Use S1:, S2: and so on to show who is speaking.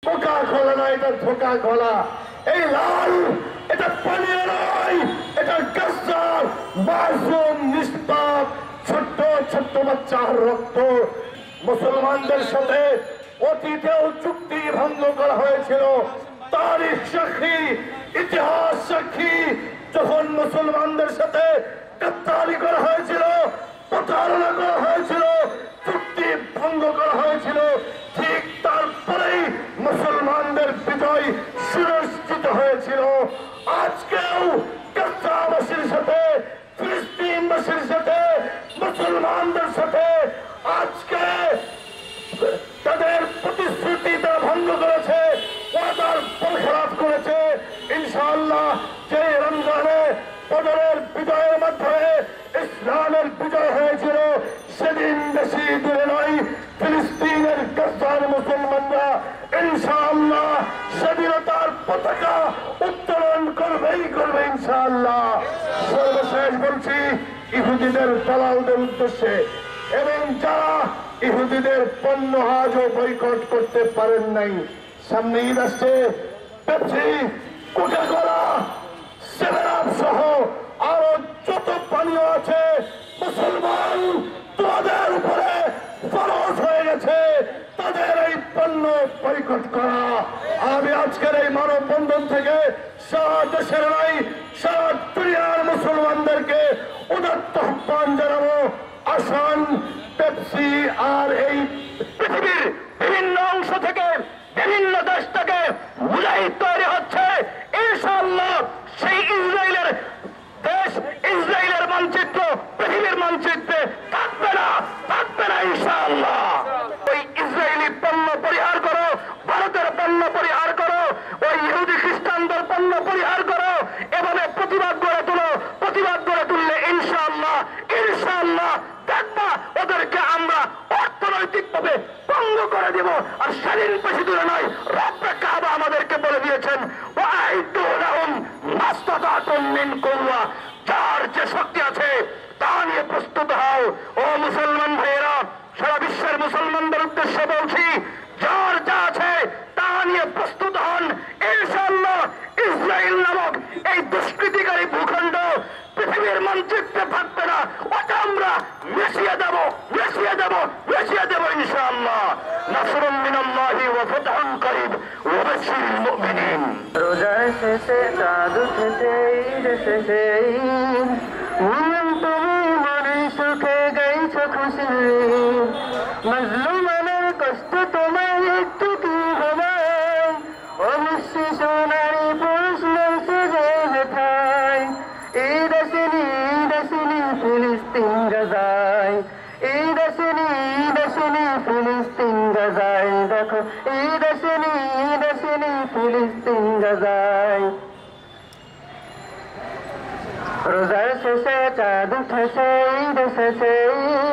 S1: Coca খোলা না, এটা ধোকা খোলা। এই লাল এটা পানীয় নয়, এটা গাছার মাসুম নিষ্পাপ ছোট্ট ছোট্ট বাচ্চার রক্ত। মুসলমানদের সাথে অতীতেও চুক্তি ভঙ্গ করা হয়েছিল। তারিখ সাক্ষী, ইতিহাস সাক্ষী, যখন মুসলমানদের সাথে গাদ্দারি করা হয়েছিল, প্রতারণা করা হয়েছিল, চুক্তি ভঙ্গ করা হয়েছিল, ঠিক তারপরেই মুসলমানদের বিজয় সুনিশ্চিত হয়েছিল। আজকেও গাদ্দারবাসীর সাথে, ফিলিস্তিনবাসীর সাথে, মুসলমানদের সাথে আজকে তাদের প্রতিশ্রুতি তারা ভঙ্গ করেছে, ওয়াদার বরখেলাপ করেছে। ইনশাআল্লাহ যে রমজানে বদরের বিজয়ের মাধ্যমে ইসলামের বিজয় হয়েছিল, সেদিন বেশি দূরে নয়, ফিলিস্তিনের গাজার মুসলমানরা ইনশাআল্লাহ স্বাধীনতার পতাকা উত্তোলন করবেই করবে ইনশাআল্লাহ। সর্বশেষ বলছি ইহুদিদের দালালদের উদ্দেশ্যে, এবং যারা ইহুদিদের পণ্য আজও বয়কট করতে পারেন নাই, সামনে ঈদ আসছে, Pepsi, Coca Cola, seven up সহ আরো যত পানীয় আছে, মুসলমান তোমাদের উপরে ফরজ হয়ে গেছে তাদের এই পণ্য বয়কট করা। আমি আজকের এই মানববন্ধন থেকে সারা দেশের নাই, সারা দুনিয়ার মুসলমানদেরকে উদাত্ত আহ্বান জানাবো, আসুন পেপসি আর এই পৃথিবীর বিভিন্ন অংশ থেকে, বিভিন্ন দেশ থেকে মুজাহিদ তৈরি হচ্ছে। ইনশাআল্লাহ সেই ইসরায়েলের দেশ, ইসরায়েলের মানচিত্র পৃথিবীর মানচিত্রে থাকবে না, থাকবে না ইনশাআল্লাহ। ওই ইসরায়েলি পণ্য পরিহার করো, ভারতের পণ্য পরিহার করো, ওই ইহুদি খ্রিস্টানদের পণ্য পরিহার করো, এভাবে প্রতিবাদ গড়ে তুলো। প্রতিবাদ গড়ে তুললে ইনশাআল্লাহ, ইনশাআল্লাহ দেখবা ওদেরকে আমরা অর্থনৈতিকভাবে ভঙ্গ করে দেব। আর সেদিন বেশি দূরে নয়, রব্বে কাবা আমাদেরকে বলে দিয়েছেন, ওয়াইদু লাহুম মাসতাতাতুম মিন কুওয়া, যার যে শক্তি আছে তা নিয়ে প্রস্তুত হও। ও মুসলমান ভাইয়েরা, সারা বিশ্বের মুসলমানদের উদ্দেশ্যে বলছি, যার যা আছে তা নিয়ে প্রস্তুত হন। ইনশাআল্লাহ ইসরায়েল নামক এই দুষ্কৃতিকারী ভূখণ্ড পৃথিবীর মানচিত্রে থাকবে না, ওটা আমরা মিশিয়ে দেব, মিশিয়ে দেব, মিশিয়ে দেব ইনশাআল্লাহ। নাসরুম মিনাল্লাহি ওয়া ফাতহুন করিব ওয়া বাশশিরিল মুমিনিন।
S2: রোজা শেষে চাঁদ উঠেছে, ঈদ শেষে ঈদ, মুমিন তুমি মনে সুখে গাইছো খুশির ঈদ। মজলুমের কষ্ট তোমায় একটু কি ভাবায়, অনিশ্চিত নারী পুরুষ মরছে যে ব্যথায়। ঈদ আসেনি, ঈদ আসেনি ফিলিস্তিন গাজায়, ঈদ আসেনি, ঈদ আসেনি ফিলিস্তিন গাজায়। দেখো ঈদ আসেনি, ঈদ আসেনি ফিলিস্তিন গাজায়। রোজার শেষে চাঁদ উঠেছে, ঈদ এসেছে ঈদ,